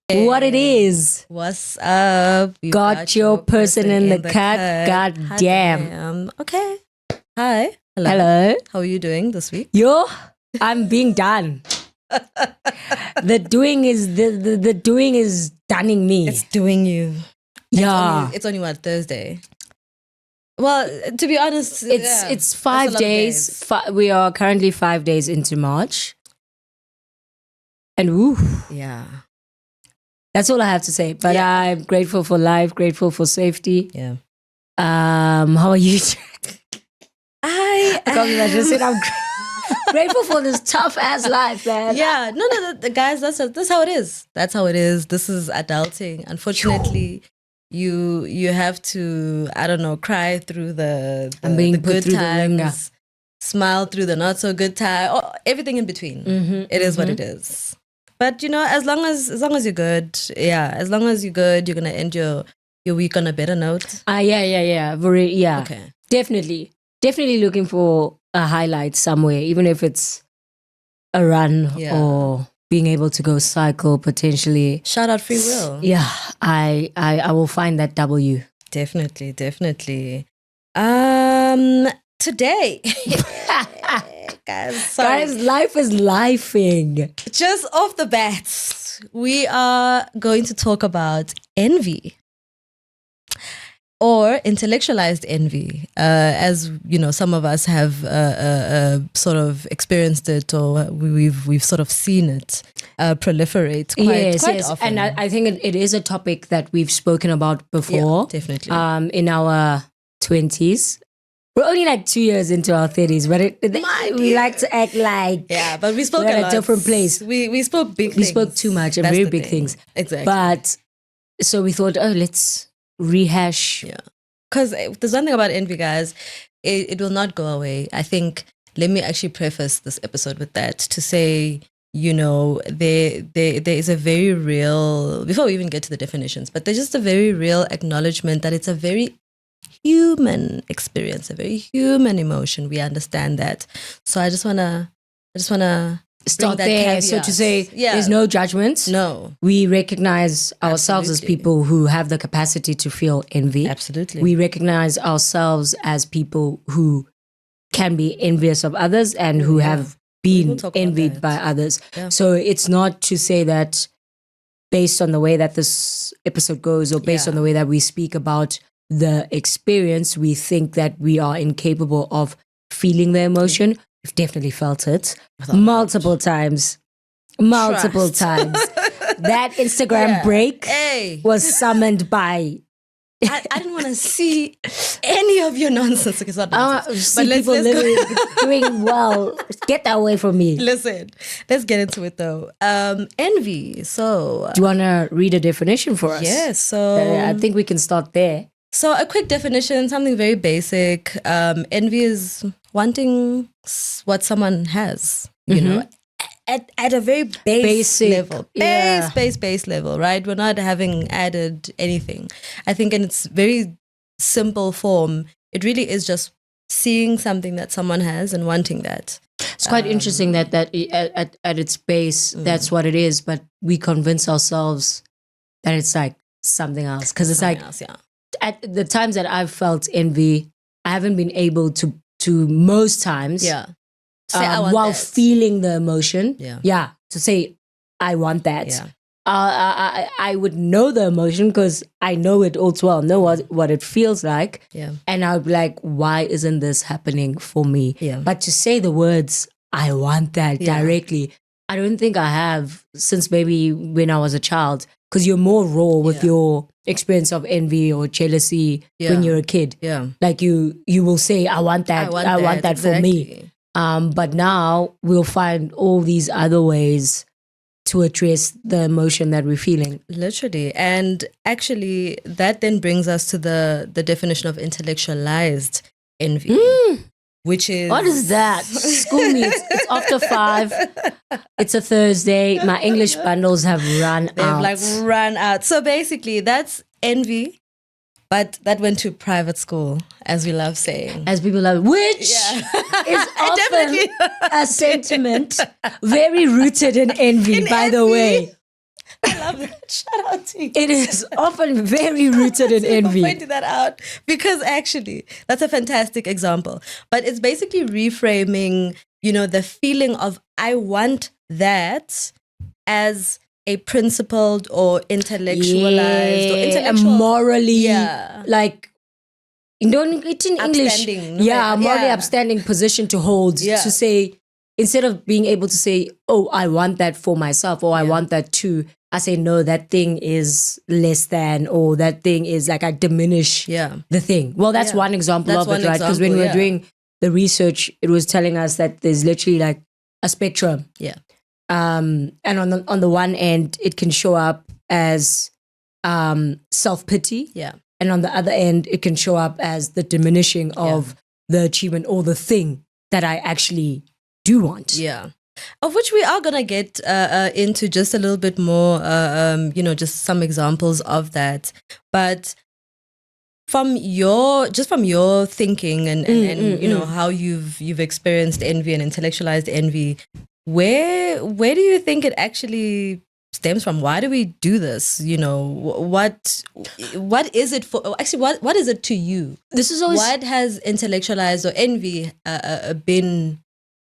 what it is. What's up? You got your person in the cut. God damn. Okay. Hi. Hello. How are you doing this week? Yo, I'm being done. The doing is the doing is dunning me. It's doing you. Yeah. It's only what, Thursday? Well, to be honest, it's 5 days. We are currently 5 days into March. And woo. Yeah. That's all I have to say. But I'm grateful for life, grateful for safety. Yeah. How are you? I can't imagine saying I'm grateful for this tough ass life, man. Yeah. No, guys, that's how it is. That's how it is. This is adulting. Unfortunately, you have to, I don't know, cry through the good times, smile through the not so good time, everything in between. It is what it is. But as long as you're good, as long as you're good, you're gonna end your week on a better note. Yeah. Okay. Definitely looking for a highlight somewhere, even if it's a run or being able to go cycle potentially. Shout out free will. Yeah, I will find that W. Definitely. Today. Guys, life is lifing. Just off the bat, we are going to talk about envy. Or intellectualized envy, as some of us have sort of experienced it, or we've sort of seen it proliferate quite often. And I think it is a topic that we've spoken about before. Yeah, definitely. In our 20s, we're only like 2 years into our 30s, but we like to act like but we spoke at a different place. We spoke big. We spoke too much and That's very big things. Exactly. But so we thought, let's rehash. Yeah. Because there's one thing about envy, guys, it will not go away. I think, let me actually preface this episode with that to say, there is a very real, before we even get to the definitions, but there's just a very real acknowledgement that it's a very human experience, a very human emotion. We understand that. So I just wanna start there. So to say, there's no judgment. No. We recognize ourselves as people who have the capacity to feel envy. Absolutely. We recognize ourselves as people who can be envious of others and who have been envied by others. Yeah. So it's not to say that based on the way that this episode goes or based on the way that we speak about the experience, we think that we are incapable of feeling the emotion. We've definitely felt it multiple times. That Instagram break was summoned by... I didn't want to see any of your nonsense. It's not nonsense. But people literally doing well. Get that away from me. Listen, let's get into it though. Envy. So, do you want to read a definition for us? Yes. So I think we can start there. So a quick definition, something very basic. Envy is wanting what someone has, at a very basic level. Base level, right? We're not having added anything. I think in its very simple form, it really is just seeing something that someone has and wanting that. It's quite interesting that at its base, that's what it is, but we convince ourselves that it's like something else. Because it's like, at the times that I've felt envy, I haven't been able to most times, while feeling the emotion, to say, I want that. Yeah. I would know the emotion because I know it all too well, know what it feels like. Yeah. And I'd be like, why isn't this happening for me? Yeah. But to say the words, I want that directly, I don't think I have since maybe when I was a child, because you're more raw with your experience of envy or jealousy when you're a kid. Yeah. Like you will say, I want that. I want that for me. But now we'll find all these other ways to address the emotion that we're feeling. Literally. And actually that then brings us to the definition of intellectualized envy. Which is... What is that? School me. It's after 5. It's a Thursday. My English bundles have run out. They've run out. So basically that's envy, but that went to private school, as we love saying. As people love, which is often a sentiment very rooted in envy, by the way. I love that. Shout out to you. It is often very rooted in envy. Pointing that out, because actually that's a fantastic example. But it's basically reframing, the feeling of I want that as a principled or intellectualized or intellectual, morally, like, it's in English, morally upstanding position to hold, to say, instead of being able to say, oh, I want that for myself, or I want that too, I say, no, that thing is less than, or that thing is like, I diminish the thing. Well, that's one example of it, right? Because when we were doing the research, it was telling us that there's literally like a spectrum. Yeah. And on the one end, it can show up as self-pity. Yeah. And on the other end, it can show up as the diminishing of the achievement or the thing that I actually do want. Yeah. Of which we are going to get into just a little bit more, just some examples of that. But from your thinking and how you've experienced envy and intellectualized envy, where do you think it actually stems from? Why do we do this? What is it for? Actually, what is it to you? This is always, what has intellectualized or envy been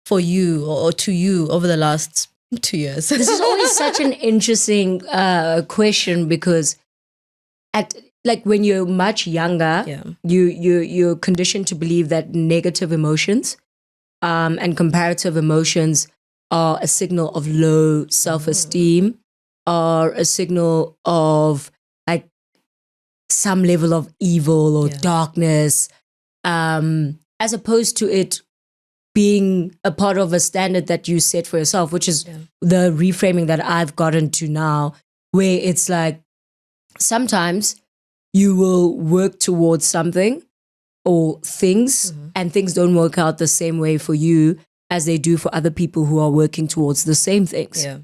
for you or to you over the last 2 years? This is always such an interesting question, because when you're much younger, you're conditioned to believe that negative emotions and comparative emotions are a signal of low self-esteem, are a signal of like some level of evil or darkness, as opposed to it being a part of a standard that you set for yourself, which is the reframing that I've gotten to now, where it's like sometimes you will work towards something or things, and things don't work out the same way for you as they do for other people who are working towards the same things. Yeah.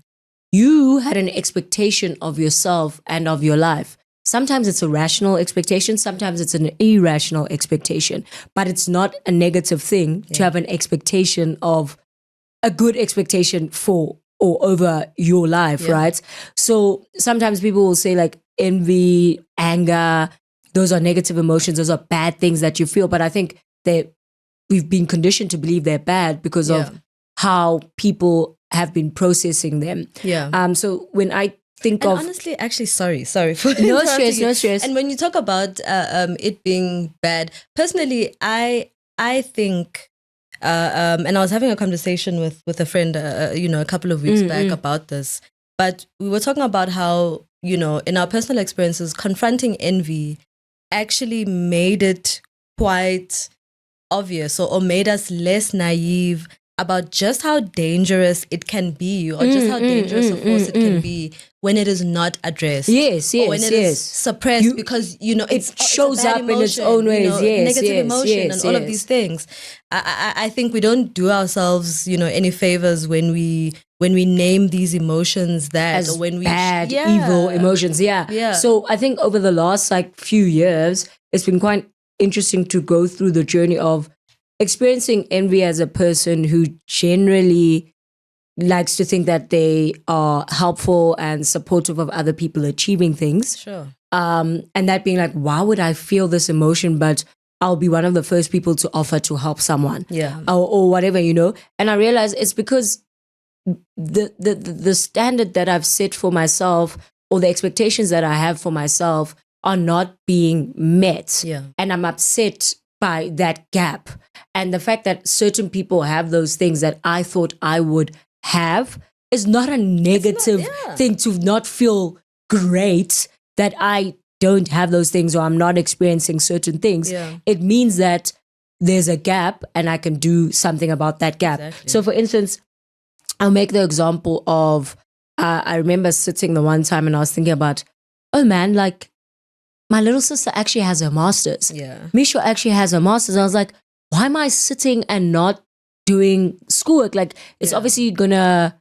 You had an expectation of yourself and of your life. Sometimes it's a rational expectation, sometimes it's an irrational expectation, but it's not a negative thing to have an expectation of a good expectation for or over your life, right? So sometimes people will say like envy, anger, those are negative emotions, those are bad things that you feel, but I think we've been conditioned to believe they're bad because of how people have been processing them. Yeah. So when I think and of... honestly, actually, sorry for no stress. And when you talk about it being bad, personally, I think, and I was having a conversation with a friend, a couple of weeks back about this, but we were talking about how, in our personal experiences, confronting envy actually made it quite obvious or made us less naive about just how dangerous it can be, or just how dangerous a force it can be when it is not addressed. Yes. Or when it is suppressed because, it shows up in its own ways. Negative emotion and all of these things. I think we don't do ourselves, any favors when we name these emotions that, as or when we bad, evil emotions. Yeah. So I think over the last few years, it's been quite interesting to go through the journey of experiencing envy as a person who generally likes to think that they are helpful and supportive of other people achieving things. Sure. And that being like, why would I feel this emotion, but I'll be one of the first people to offer to help someone. Yeah. Or whatever, And I realize it's because the standard that I've set for myself, or the expectations that I have for myself, are not being met. Yeah. And I'm upset by that gap. And the fact that certain people have those things that I thought I would have is not a negative thing to not feel great that I don't have those things or I'm not experiencing certain things. Yeah. It means that there's a gap and I can do something about that gap. Exactly. So for instance, I'll make the example of, I remember sitting the one time and I was thinking about, oh man, my little sister actually has her master's. Yeah. Misha actually has her master's. I was like, why am I sitting and not doing schoolwork? It's obviously gonna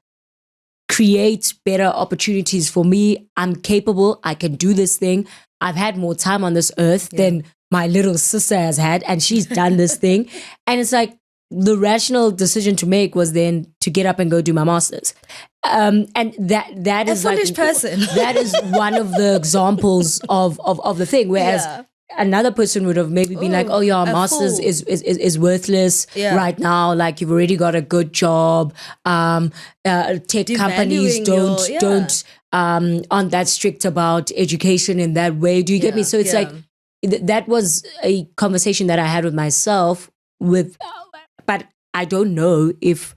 create better opportunities for me. I'm capable. I can do this thing. I've had more time on this earth than my little sister has had, and she's done this thing. And it's like, the rational decision to make was then to get up and go do my master's. And that is a foolish person. That is one of the examples of the thing. Whereas another person would have maybe been like, "Oh, your master's is worthless right now. Like you've already got a good job. Tech companies aren't that strict about education in that way. Do you get me? So it's like that was a conversation that I had with myself. But I don't know if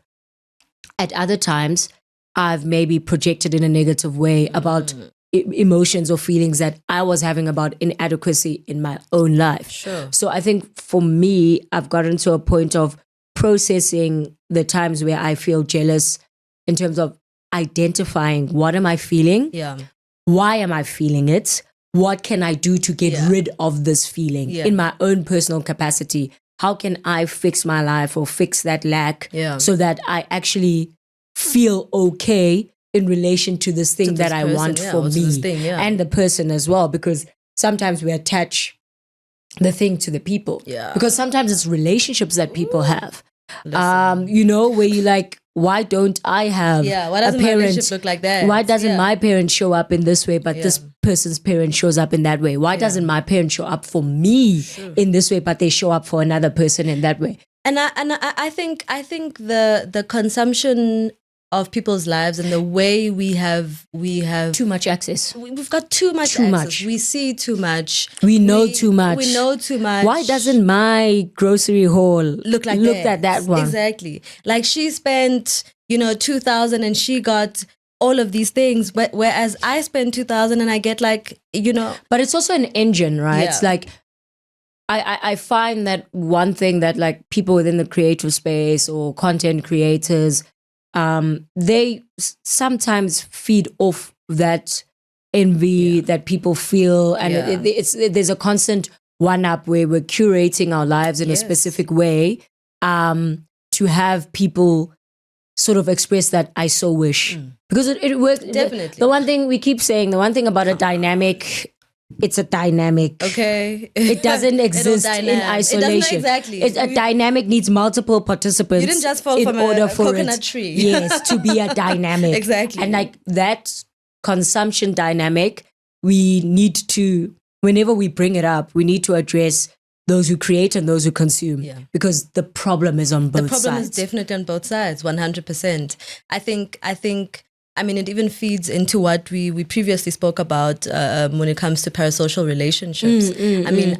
at other times I've maybe projected in a negative way about emotions or feelings that I was having about inadequacy in my own life. Sure. So I think for me, I've gotten to a point of processing the times where I feel jealous in terms of identifying what am I feeling? Yeah. Why am I feeling it? What can I do to get rid of this feeling in my own personal capacity? How can I fix my life or fix that lack so that I actually feel okay in relation to this thing that I want for me and the person as well? Because sometimes we attach the thing to the people. Yeah. Because sometimes it's relationships that people have. You know, where you like, why don't I have why doesn't a parent my relationship look like that? Why doesn't my parent show up in this way, but this person's parent shows up in that way? Why doesn't my parent show up for me in this way, but they show up for another person in that way? And I think the consumption of people's lives and the way we have too much access. We've got too much access. We see too much. We know too much. We know too much. Why doesn't my grocery haul look at that one? Exactly. Like she spent, 2,000 and she got all of these things, but whereas I spend 2,000 and I get like, But it's also an engine, right? It's like I find that one thing that like people within the creative space or content creators, they sometimes feed off that envy that people feel, and there's a constant one-up where we're curating our lives in a specific way to have people sort of express that I so wish. Because it works. Definitely. The one thing we keep saying, the one thing about a dynamic, it's a dynamic. Okay. It doesn't exist in isolation. Exactly. A dynamic needs multiple participants. You didn't just fall from a coconut tree. Yes, to be a dynamic. Exactly. And like that consumption dynamic, we need to, whenever we bring it up, we need to address those who create and those who consume. Yeah. Because the problem is on both sides. The problem is definitely on both sides, 100%. I think, it even feeds into what we previously spoke about when it comes to parasocial relationships.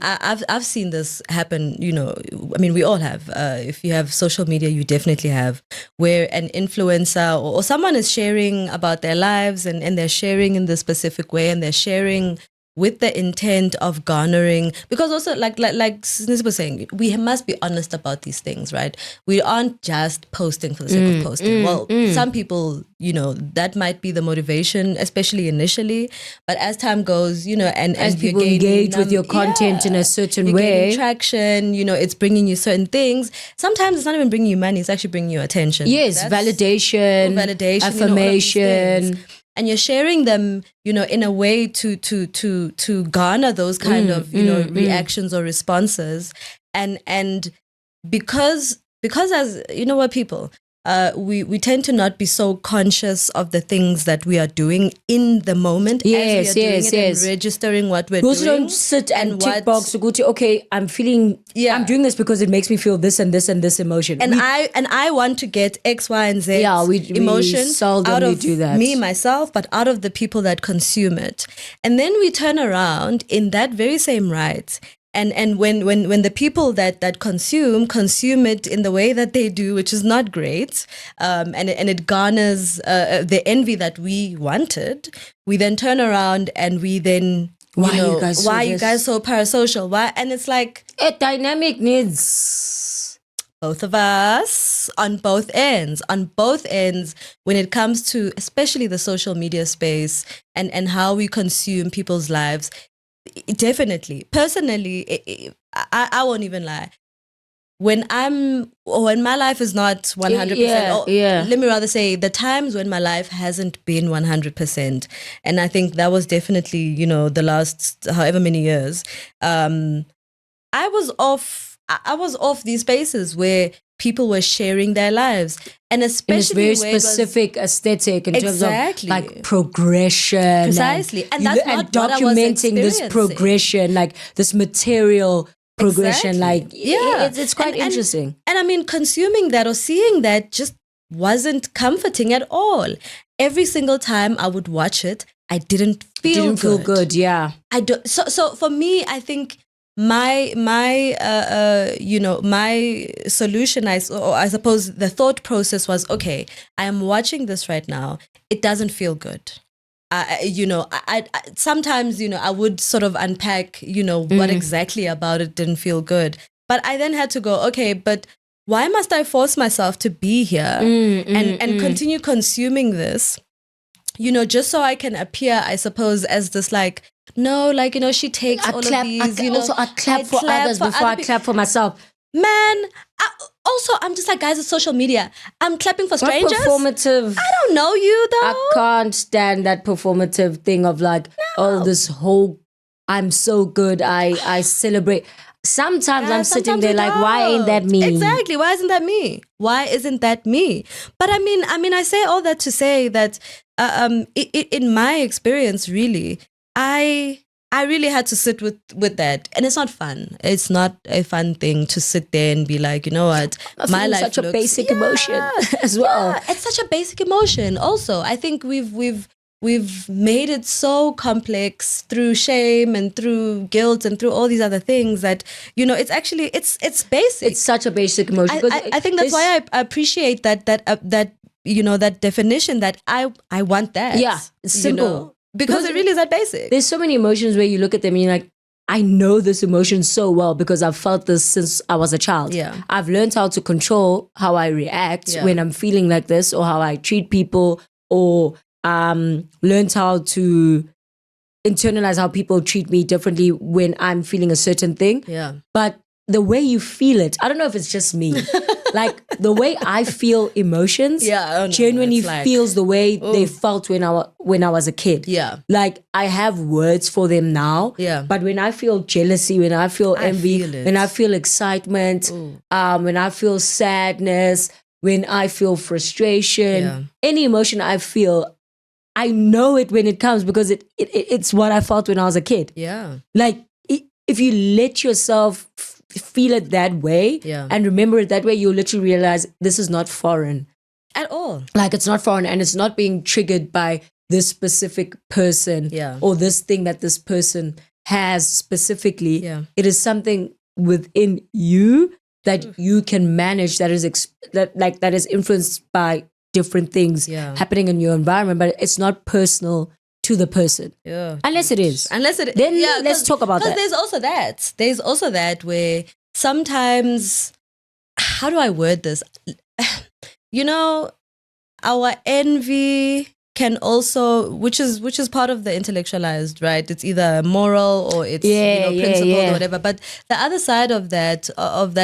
I've seen this happen, we all have. If you have social media, you definitely have, where an influencer or someone is sharing about their lives and they're sharing in this specific way and they're sharing with the intent of garnering, because also like Snis was saying, we must be honest about these things, right? We aren't just posting for the sake of posting. Some people, that might be the motivation, especially initially, but as time goes, and as people engage with your content in a certain way, getting traction, it's bringing you certain things. Sometimes it's not even bringing you money, it's actually bringing you attention. Yes, validation, affirmation. And you're sharing them, in a way to garner those kind of, reactions or responses. And because as people, we tend to not be so conscious of the things that we are doing in the moment as we are doing it and registering what we're doing. We also don't sit and tick box to go to, okay, I'm I'm doing this because it makes me feel this and this and this emotion. And I want to get X, Y, and Z emotion out of do that. Me, myself, but out of the people that consume it. And then we turn around in that very same right. And when the people that consume it in the way that they do, which is not great, and it garners the envy that we wanted, we then turn around and we then why are you guys so parasocial? Why? And it's like a dynamic needs both of us on both ends when it comes to especially the social media space and how we consume people's lives. Definitely. Personally, I won't even lie. When my life is not 100%, let me rather say the times when my life hasn't been 100%, and I think that was definitely, the last however many years, I was off these spaces where people were sharing their lives, and especially in this very specific aesthetic in terms of like progression, precisely, and that's not documenting this progression, like this material progression. Like it's quite interesting. And I mean, consuming that or seeing that just wasn't comforting at all. Every single time I would watch it, I didn't feel good. Yeah, I don't. So for me, I think my solution, I suppose the thought process was, okay, I am watching this right now. It doesn't feel good. I sometimes, I would sort of unpack, what exactly about it didn't feel good. But I then had to go, okay, but why must I force myself to be here and continue consuming this, just so I can appear, I suppose, as this like, no, like, she takes all of these, I clap for others before I clap for myself. Man, I'm just like, guys, it's social media. I'm clapping for strangers. Performative. I don't know you though. I can't stand that performative thing of like, this whole, I'm so good. I celebrate. Sometimes I'm sitting there like, why ain't that me? Exactly. Why isn't that me? Why isn't that me? But I mean, I say all that to say that in my experience, really, I really had to sit with that, and it's not fun. It's not a fun thing to sit there and be like, you know what, my life such a basic emotion as well. Yeah, it's such a basic emotion. Also, I think we've made it so complex through shame and through guilt and through all these other things that, it's actually it's basic. It's such a basic emotion. I think that's why I appreciate that definition, that I want that. Yeah, it's simple. Because it really is that basic. There's so many emotions where you look at them and you're like, I know this emotion so well because I've felt this since I was a child. Yeah. I've learned how to control how I react when I'm feeling like this, or how I treat people, or learned how to internalize how people treat me differently when I'm feeling a certain thing. Yeah. But the way you feel it, I don't know if it's just me. Like the way I feel emotions genuinely feels the way they felt when I was a kid. Yeah. Like I have words for them now. Yeah. But when I feel jealousy, when I feel envy, when I feel excitement, when I feel sadness, when I feel frustration, any emotion I feel, I know it when it comes because it's what I felt when I was a kid. Yeah. Like if you let yourself feel it that way and remember it that way, you'll literally realize this is not foreign at all. Like it's not foreign, and it's not being triggered by this specific person or this thing that this person has specifically. It is something within you that you can manage, that is influenced by different things happening in your environment, but it's not personal to the person. Unless it is. Then let's talk about that. There's also that where sometimes, how do I word this? Our envy can also, which is part of the intellectualized, right? It's either moral or it's principled or whatever. But the other side of that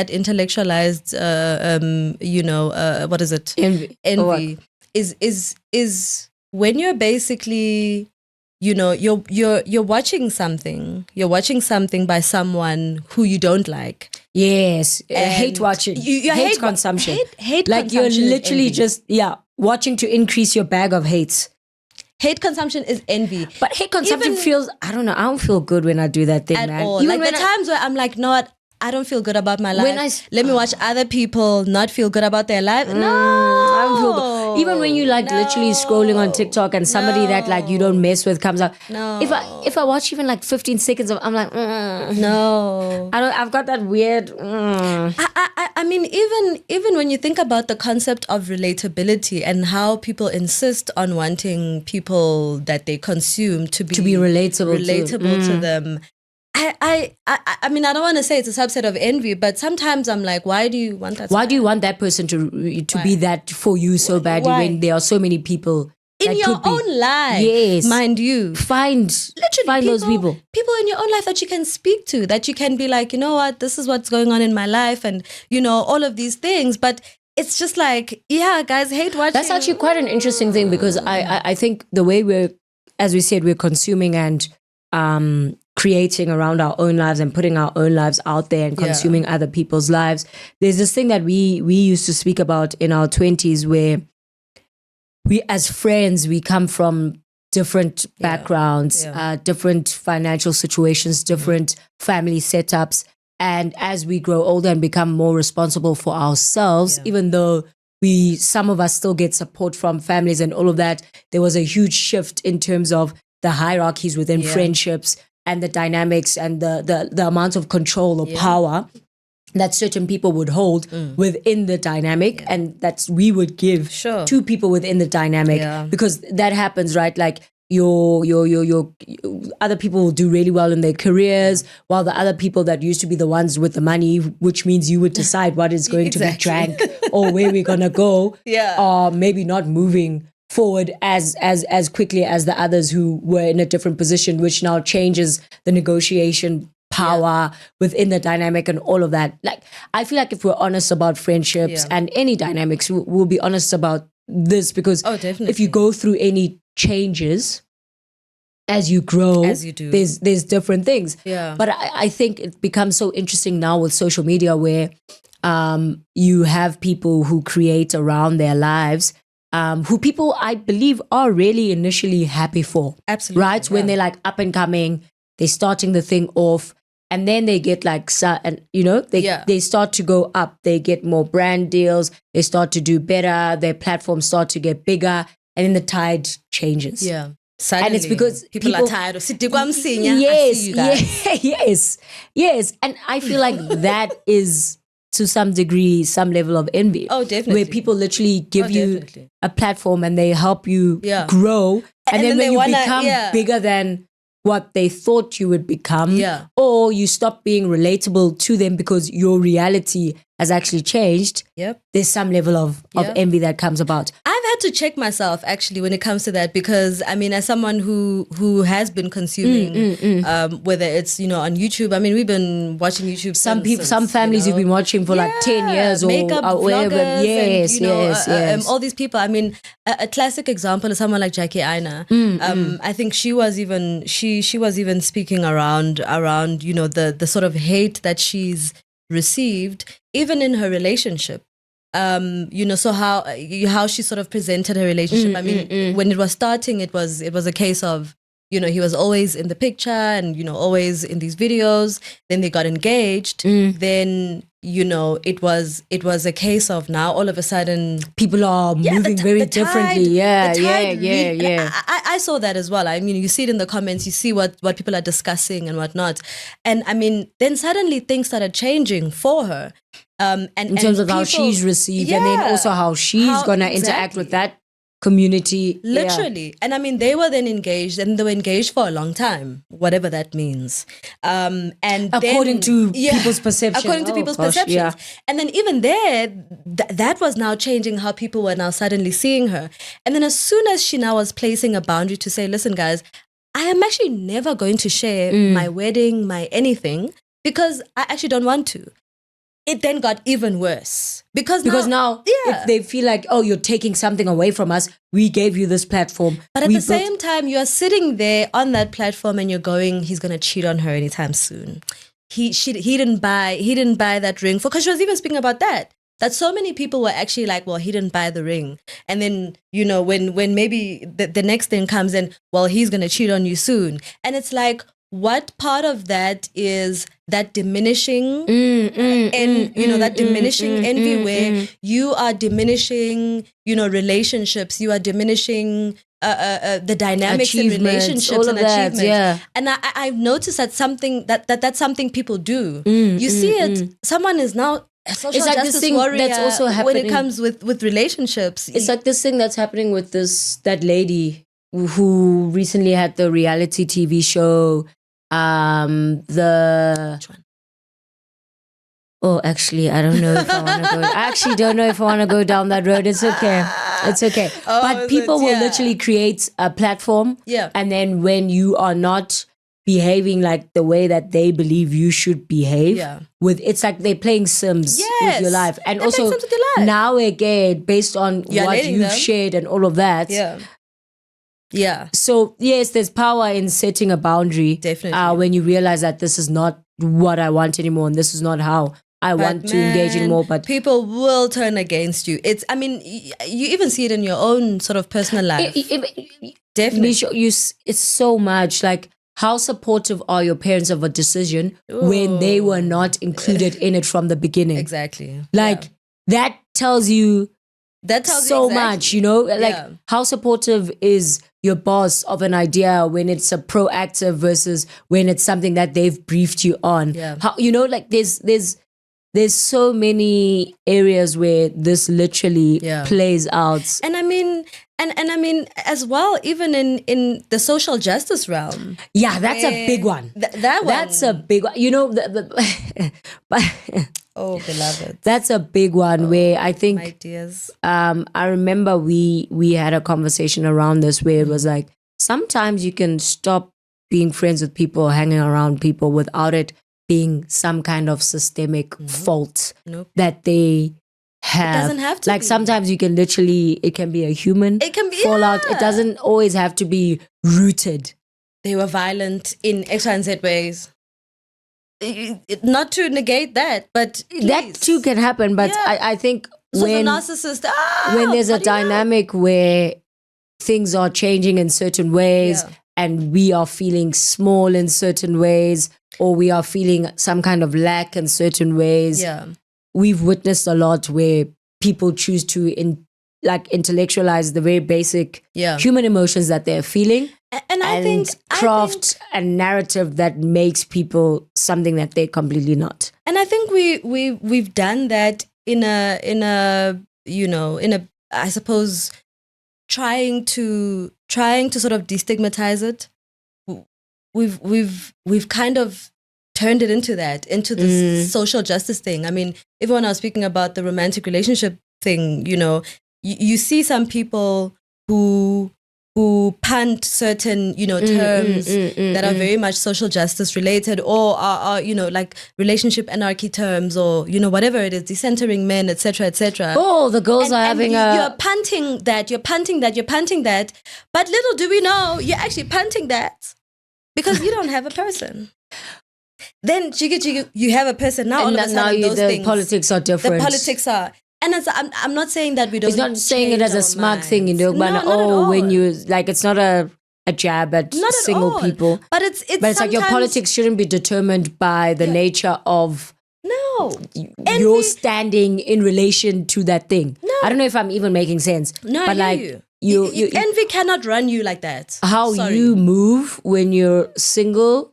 intellectualized, what is it? Envy is when you're basically, you're watching something. You're watching something by someone who you don't like. Yes, hate watching. Hate consumption. Hate like consumption. You're literally just watching to increase your bag of hates. Hate consumption is envy. But hate consumption feels, I don't know, I don't feel good when I do that thing, at man. all. Even like the times where I'm like, no, what? I don't feel good about my life. Let me watch other people not feel good about their life. No, I don't feel good. Even when you literally scrolling on TikTok and somebody that you don't mess with comes up. No. If I watch even 15 seconds of, I'm like, no. I've got that weird. I mean, even when you think about the concept of relatability and how people insist on wanting people that they consume to be relatable to them. I mean, I don't want to say it's a subset of envy, but sometimes I'm like, why do you want that? Why do you want that person to be that for you so badly when there are so many people in your own life? Yes, mind you, find those people in your own life that you can speak to, that you can be like, you know what, this is what's going on in my life, and all of these things. But it's just like, guys, hate watching. That's actually quite an interesting thing because I think the way we're, as we said, we're consuming and creating around our own lives and putting our own lives out there and consuming other people's lives. There's this thing that we used to speak about in our 20s where we as friends, we come from different backgrounds, different financial situations, different family setups. And as we grow older and become more responsible for ourselves, even though some of us still get support from families and all of that, there was a huge shift in terms of the hierarchies within friendships and the dynamics and the amount of control or power that certain people would hold within the dynamic and that we would give to people within the dynamic because that happens, right? Like your other people will do really well in their careers while the other people that used to be the ones with the money, which means you would decide what is going to be drank or where we're going to go, or maybe not moving forward as quickly as the others who were in a different position, which now changes the negotiation power within the dynamic and all of that. Like, I feel like if we're honest about friendships and any dynamics, we'll be honest about this because if you go through any changes as you grow, as you do, there's different things. But I think it becomes so interesting now with social media where you have people who create around their lives who people I believe are really initially happy for. Absolutely. Right? When they're like up and coming, they're starting the thing off, and then they get like, they start to go up. They get more brand deals. They start to do better. Their platforms start to get bigger, and then the tide changes. Yeah. Suddenly, and it's because people are tired of sitting. Yes. And I feel like that is to some degree, some level of envy. Oh, definitely. Where people literally give you a platform and they help you grow. And then when you become bigger than what they thought you would become, or you stop being relatable to them because your reality has actually changed, there's some level of envy that comes about. I've had to check myself actually when it comes to that because I mean, as someone who has been consuming, whether it's on YouTube. I mean, we've been watching YouTube. Some families you've been watching for like 10 years or makeup whatever. Yes, yes. All these people. I mean, a classic example is someone like Jackie Aina. I think she was even speaking around the sort of hate that she's received even in her relationship. So how she sort of presented her relationship. I mean, when it was starting, it was a case of, he was always in the picture and, always in these videos. Then they got engaged. Then, it was a case of now all of a sudden people are moving very differently. I saw that as well. I mean, you see it in the comments, you see what people are discussing and whatnot. And I mean, then suddenly things started changing for her. And in terms of how she's received and then also how she's going to interact with that community. Literally. And I mean, they were then engaged and they were engaged for a long time, whatever that means. And according to people's perceptions. According to people's perceptions. Yeah. And then even there, that was now changing how people were now suddenly seeing her. And then as soon as she now was placing a boundary to say, listen, guys, I am actually never going to share my wedding, my anything, because I actually don't want to. It then got even worse because now if they feel like, oh, you're taking something away from us, we gave you this platform. But at the same time, you're sitting there on that platform and you're going, he's going to cheat on her anytime soon. He didn't buy that ring because she was even speaking about that so many people were actually like, well, he didn't buy the ring. And then, when maybe the next thing comes in, well, he's going to cheat on you soon. And it's like, what part of that is that diminishing that diminishing envy where you are diminishing, relationships, you are diminishing the dynamics in relationships and achievements. Yeah. And I've noticed that's something people do. You see it. Someone is now a social justice warrior that's also happening when it comes with relationships. It's like this thing that's happening with that lady who recently had the reality TV show. Which one? Oh, actually, I don't know if I want to go. I actually don't know if I want to go down that road. It's okay. Oh, but people will literally create a platform. Yeah. And then when you are not behaving like the way that they believe you should behave, it's like they're playing Sims with your life. And they're also now again, based on what you've shared and all of that, Yeah. So yes, there's power in setting a boundary. Definitely. When you realize that this is not what I want anymore, and this is not how I want to engage anymore. But people will turn against you. You even see it in your own sort of personal life. Definitely. It's so much like, how supportive are your parents of a decision when they were not included in it from the beginning? Exactly. Like that tells you so exactly. much, you know, like how supportive is your boss of an idea when it's a proactive versus when it's something that they've briefed you on. How, you know, like there's so many areas where this literally plays out. And I mean, and I mean as well, even in the social justice realm. Yeah, that's a big one. That's a big one. You know, but oh, beloved. That's a big one where I think, my dears. I remember we had a conversation around this where it was like, sometimes you can stop being friends with people, hanging around people without it being some kind of systemic fault that they have. It doesn't have to like be. Sometimes you can literally, it can be a human fallout. It doesn't always have to be rooted. They were violent in X, Y, and Z ways. Not to negate that, but please. That too can happen. But I think when narcissist, when there's a dynamic where things are changing in certain ways and we are feeling small in certain ways, or we are feeling some kind of lack in certain ways. We've witnessed a lot where people choose to intellectualize the very basic human emotions that they're feeling, and I think craft a narrative that makes people something that they're completely not. And I think we've done that in a I suppose trying to sort of destigmatize it. We've kind of turned it into this social justice thing. I mean, even when I was speaking about the romantic relationship thing, you know, you see some people who punt certain, terms that are very much social justice related, or are like relationship anarchy terms, or whatever it is, decentering men, etc., etc. Oh, the girls are having you're punting that, but little do we know you're actually punting that because you don't have a person. Then jiggy, you have a person now. All of a sudden, those things, politics are different. The politics are. And I'm not saying that we don't. It's not saying it as a smug thing, when you like, it's not a jab at single people. But it's like your politics shouldn't be determined by the nature of your standing in relation to that thing. No. I don't know if I'm even making sense. No, but I like you envy cannot run you like that. How you move when you're single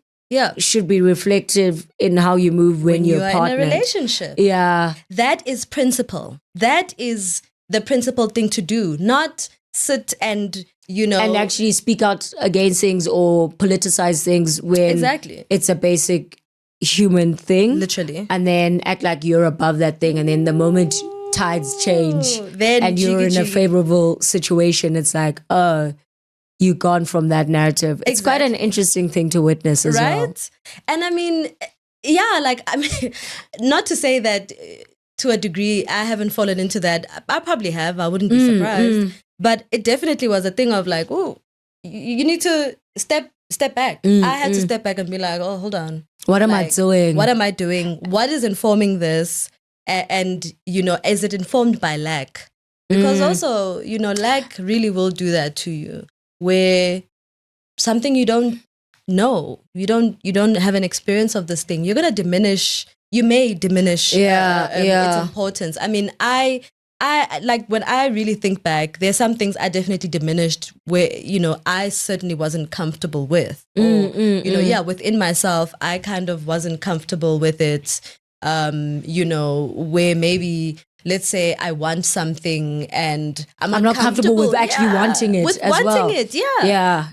should be reflective in how you move when you're partnered. In a relationship. Yeah. That is principle. That is the principal thing to do, not sit and, and actually speak out against things or politicize things when it's a basic human thing. Literally. And then act like you're above that thing. And then the moment tides change and you're in a favorable situation, it's like, you've gone from that narrative. It's quite an interesting thing to witness as well. Right? And I mean, not to say that to a degree I haven't fallen into that. I probably have. I wouldn't be surprised. But it definitely was a thing of like, oh, you need to step back. I had to step back and be like, oh, hold on. What am I doing? What am I doing? What is informing this? And is it informed by lack? Because also, lack really will do that to you. Where something you don't know, you don't have an experience of this thing, you may diminish its importance. I mean, I like, when I really think back, there's some things I definitely diminished where, I certainly wasn't comfortable with. Within myself, I kind of wasn't comfortable with it. Where maybe, let's say I want something and I'm not comfortable with actually wanting it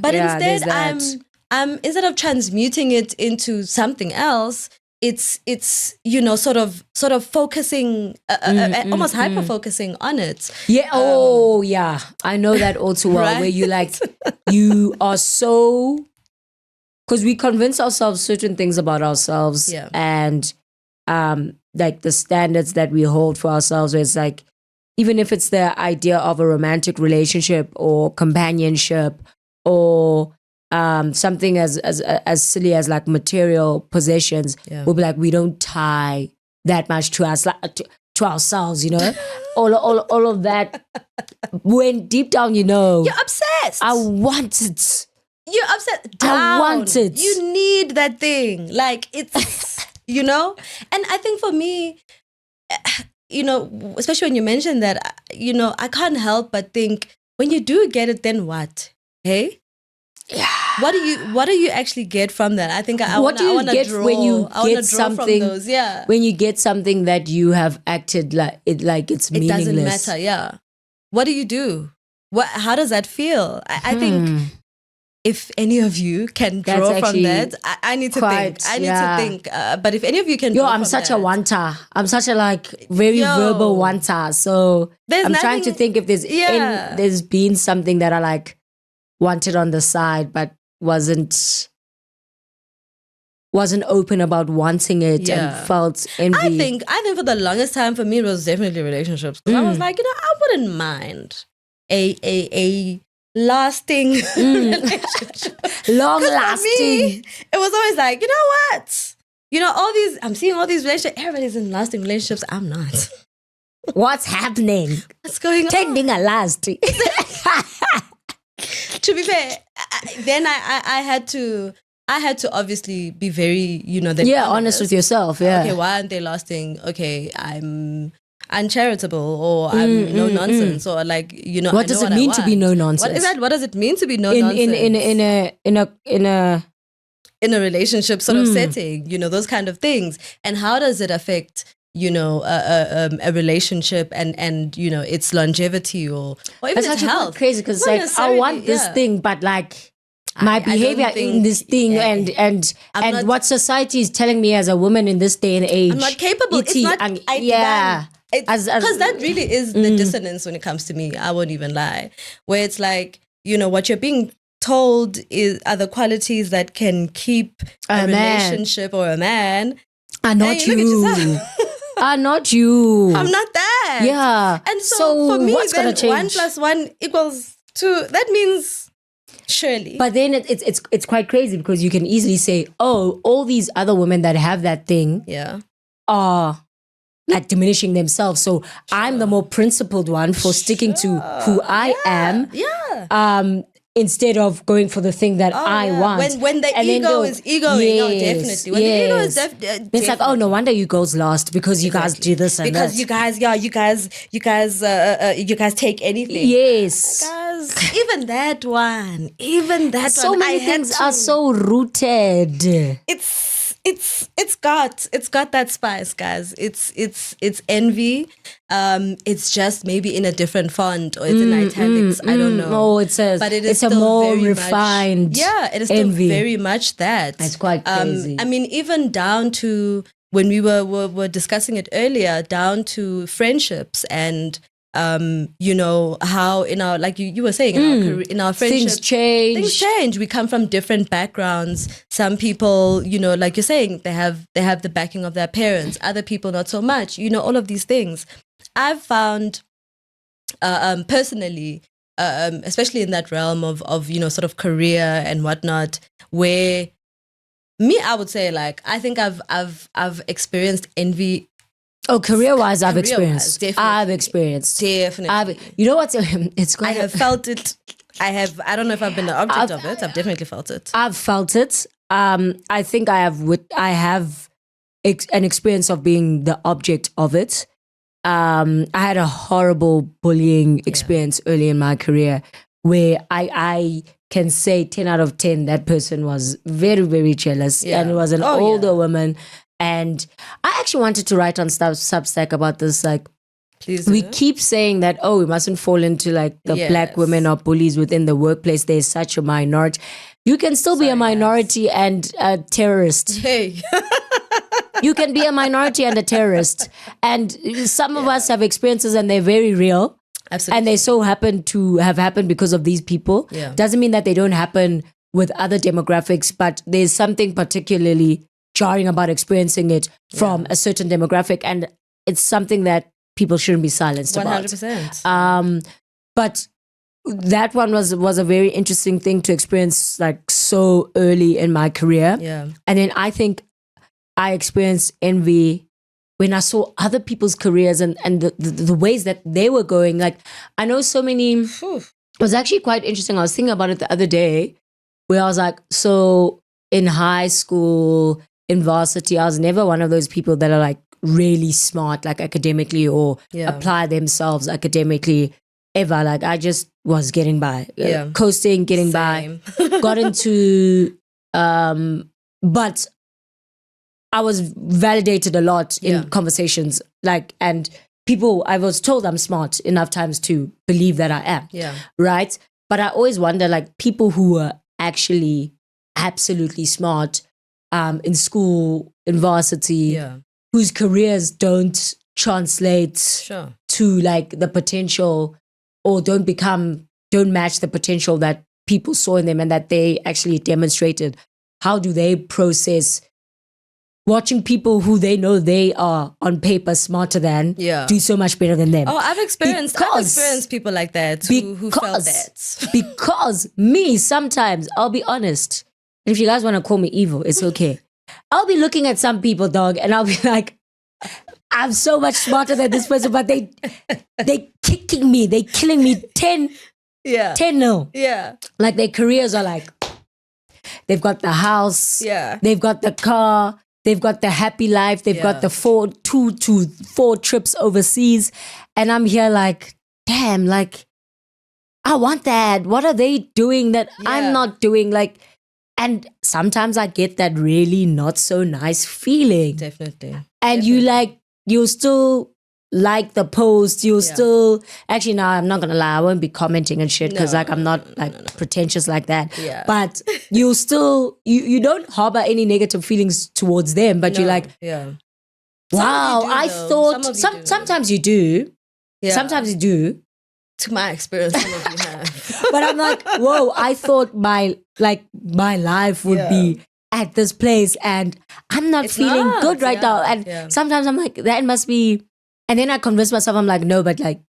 But instead I'm instead of transmuting it into something else, it's sort of focusing almost hyper focusing on it. I know that all too well. Right? Where you like you are so, because we convince ourselves certain things about ourselves and like the standards that we hold for ourselves, where it's like, even if it's the idea of a romantic relationship or companionship or something as silly as like material possessions, we'll be like, we don't tie that much to us, to ourselves, all of that. When deep down, you're obsessed. I want it. You're upset. I want it. You need that thing. Like it's, And I think for me, especially when you mentioned that, I can't help but think, when you do get it, then what? Hey? Yeah. What do you actually get from that? I think I want to draw. When you get something, from those, yeah. When you get something that you have acted like it's meaningless. It doesn't matter, yeah. What do you do? How does that feel? I think if any of you can draw from that, I need to think. I need to think. But if any of you can draw I'm such a wanta. I'm such a very verbal wanta. So I'm trying to think if there's been something that I wanted on the side, but wasn't open about wanting it and felt envy. I think for the longest time for me it was definitely relationships. I was like, I wouldn't mind a lasting relationship. Long lasting. Me, it was always like, what? I'm seeing all these relationships. Everybody's in lasting relationships. I'm not. What's happening? What's going on? Tending a last. To be fair, then I had to obviously be very, honest with yourself. Yeah. Okay, why aren't they lasting? Okay, I'm uncharitable, or I'm no nonsense, or what does it mean to be no nonsense? What is that? What does it mean to be no nonsense in a relationship sort of setting? Those kind of things, and how does it affect a relationship and its longevity or even its health? Crazy because I want this thing, but my behavior in this thing and what society is telling me as a woman in this day and age, I'm not capable. It's not. Because that really is the dissonance when it comes to me. I won't even lie. Where it's like, what you're being told are the qualities that can keep a relationship or a man. Are not you. Are not you. I'm not that. Yeah. And so for me, what's then gonna change? 1 + 1 = 2. That means surely. But then it's quite crazy because you can easily say, oh, all these other women that have that thing are diminishing themselves. So I'm the more principled one for sticking to who I am. Yeah. Instead of going for the thing that I want. When the ego is egoing, definitely. When the ego is definitely. It's like, oh, no wonder you girls lost because you guys do this and because that. you guys take anything. Yes. Guys, even that one. So many things are so rooted. It's got that spice, guys. It's envy. It's just maybe in a different font, or it's in italics. I don't know. No, it says, but it's a more refined. It is still envy. very much that. It's quite crazy. I mean, even down to when we were discussing it earlier, down to friendships and how in our, like you were saying, in our friendships, things change. We come from different backgrounds. Some people, like you're saying, they have the backing of their parents. Other people not so much. All of these things. I've found personally, especially in that realm of sort of career and whatnot, where I would say, I think I've experienced envy. Oh, career-wise, I've experienced. Definitely. You know what's it's quite. I have felt it. I don't know if I've been the object of it. I've definitely felt it. I've felt it. I think I have an experience of being the object of it. I had a horrible bullying experience early in my career where I can say 10 out of 10 that person was very, very jealous and it was an older woman. And I actually wanted to write on Substack about this. Please we keep saying that, we mustn't fall into the black women or bullies within the workplace. There's such a minority. You can still be a minority and a terrorist. Hey. You can be a minority and a terrorist. And some of us have experiences and they're very real. Absolutely. And they so happen to have happened because of these people. Yeah. Doesn't mean that they don't happen with other demographics, but there's something particularly jarring about experiencing it from a certain demographic, and it's something that people shouldn't be silenced 100%. about. 100%. But that one was a very interesting thing to experience, like so early in my career. Yeah. And then I think I experienced envy when I saw other people's careers and the ways that they were going. Like, I know so many. It was actually quite interesting. I was thinking about it the other day, where I was like, so in high school, in varsity, I was never one of those people that are like really smart, like academically, or apply themselves academically ever. Like, I just was getting by, coasting, getting by, got into, but I was validated a lot in conversations, like, and people, I was told I'm smart enough times to believe that I am. Yeah. Right. But I always wonder, like, people who were actually absolutely smart in school, in varsity, whose careers don't translate to like the potential, or don't match the potential that people saw in them and that they actually demonstrated. How do they process watching people who they know they are on paper smarter than do so much better than them? Oh, I've experienced people like that who felt that. Because me, sometimes, I'll be honest, and if you guys want to call me evil, it's okay. I'll be looking at some people, dog, and I'll be like, I'm so much smarter than this person, but they kicking me, they killing me 10 no. Yeah. Like, their careers are like, they've got the house, they've got the car, they've got the happy life, they've got the 2 to 4 trips overseas. And I'm here like, damn, like, I want that. What are they doing that I'm not doing? Like, and sometimes I get that really not so nice feeling. Definitely. And you still like the post, you'll still, actually, now I'm not gonna lie, I won't be commenting and shit, because I'm not pretentious like that. Yeah. But you'll still, you don't harbor any negative feelings towards them, but you're like, wow, I thought, sometimes you do. Yeah. Sometimes you do. To my experience, some of you have. But I'm like, whoa, I thought my life would be at this place, and I'm not feeling good right now. And sometimes I'm like, that must be. And then I convince myself, I'm like, no, but like,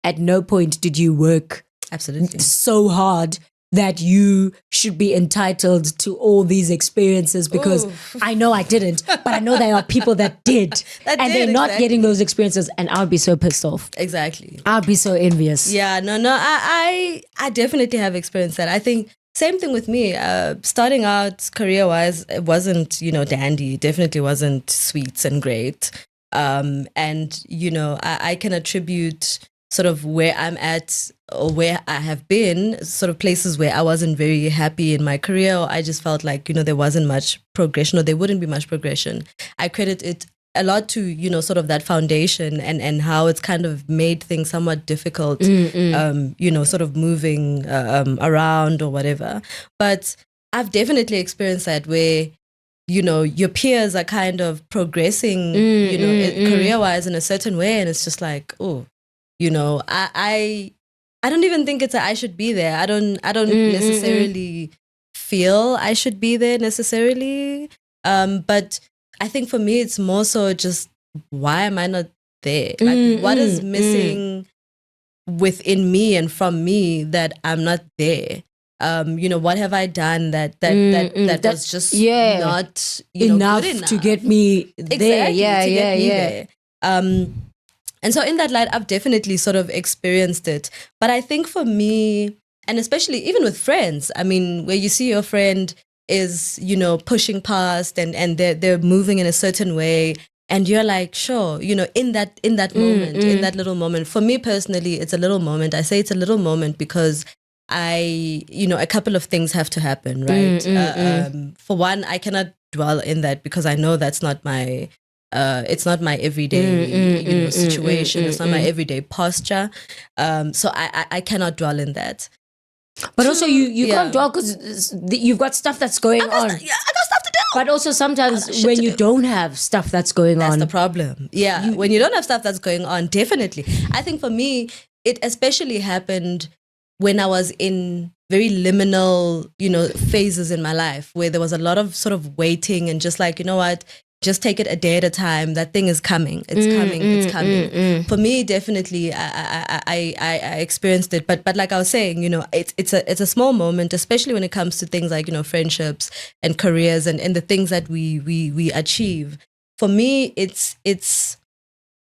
at no point did you work absolutely so hard that you should be entitled to all these experiences, because I know I didn't, but I know there are people that did. They're not getting those experiences, and I would be so pissed off. Exactly. I'd be so envious. Yeah, no, I definitely have experienced that. I think same thing with me. Starting out career-wise, it wasn't, dandy. It definitely wasn't sweet and great. And, I can attribute sort of where I'm at, or where I have been, sort of places where I wasn't very happy in my career, or I just felt like, there wasn't much progression, or there wouldn't be much progression. I credit it a lot to, sort of that foundation and how it's kind of made things somewhat difficult, sort of moving around or whatever. But I've definitely experienced that where, your peers are kind of progressing, career-wise in a certain way, and it's just like, I don't even think it's I should be there. I don't necessarily feel I should be there necessarily. But I think for me, it's more so just, why am I not there? Like, what is missing within me and from me that I'm not there? What have I done that was just not enough to get me there? There. And so in that light, I've definitely sort of experienced it. But I think for me, and especially even with friends, I mean, where you see your friend is, pushing past and they're moving in a certain way, and you're like, sure, in that moment, in that little moment. For me personally, it's a little moment. I say it's a little moment because a couple of things have to happen, right? For one, I cannot dwell in that because I know that's not my it's not my everyday situation. It's not my everyday posture. So I cannot dwell in that. But also you can't dwell because you've got stuff that's going on. I got stuff to do. But also sometimes when you don't have stuff that's going on. That's the problem. Yeah. When you don't have stuff that's going on, definitely. I think for me, it especially happened when I was in very liminal, phases in my life where there was a lot of sort of waiting and just like, you know what, just take it a day at a time. That thing is coming. It's coming. It's coming. For me, definitely, I experienced it. But like I was saying, it's a small moment, especially when it comes to things like, friendships and careers and the things that we achieve. For me, it's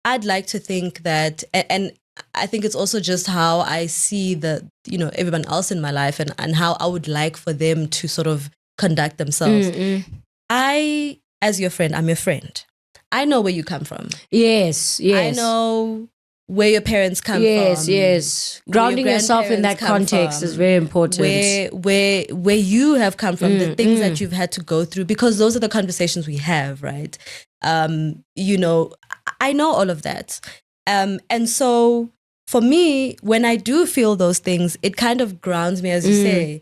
I'd like to think that, and I think it's also just how I see everyone else in my life and how I would like for them to sort of conduct themselves. As your friend, I'm your friend. I know where you come from. Yes. I know where your parents come from. Yes. Grounding yourself in that context is very important. Where you have come from, the things that you've had to go through, because those are the conversations we have, right? I know all of that. And so for me, when I do feel those things, it kind of grounds me, as you say.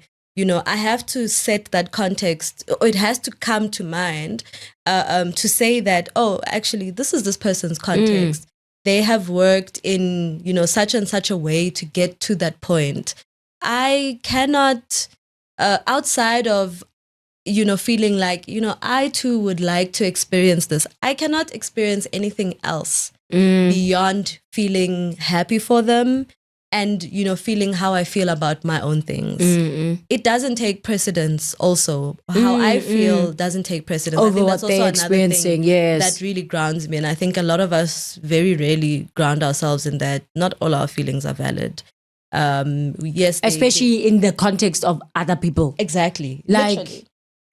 I have to set that context, or it has to come to mind to say that, oh, actually, this is this person's context. They have worked in, such and such a way to get to that point. I cannot, outside of, feeling like, I too would like to experience this. I cannot experience anything else beyond feeling happy for them and, feeling how I feel about my own things. It doesn't take precedence also. How I feel doesn't take precedence. Over I think what that's also they're another experiencing, thing yes. that really grounds me. And I think a lot of us very rarely ground ourselves in that. Not all our feelings are valid. Yes. Especially in the context of other people. Exactly. Like, literally.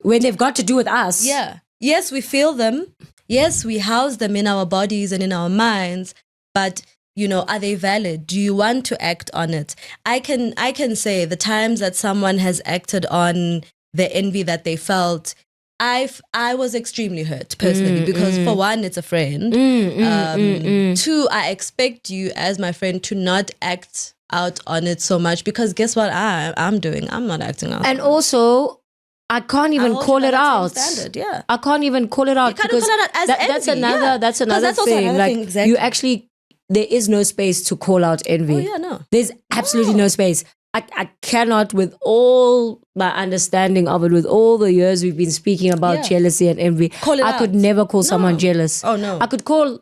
when they've got to do with us. Yeah. Yes, we feel them. Yes, we house them in our bodies and in our minds. But are they valid? Do you want to act on it? I can say the times that someone has acted on the envy that they felt, I was extremely hurt personally because for one, it's a friend. Two, I expect you as my friend to not act out on it so much because guess what I'm doing? I'm not acting out. And also, I can't even call it out. Yeah. I can't even call it out. You can't call it out as envy. That's another thing. Like, exactly. you actually, there is no space to call out envy. Oh yeah, no. There's absolutely no space. I cannot, with all my understanding of it, with all the years we've been speaking about jealousy and envy, I could never call someone jealous. Oh no. I could call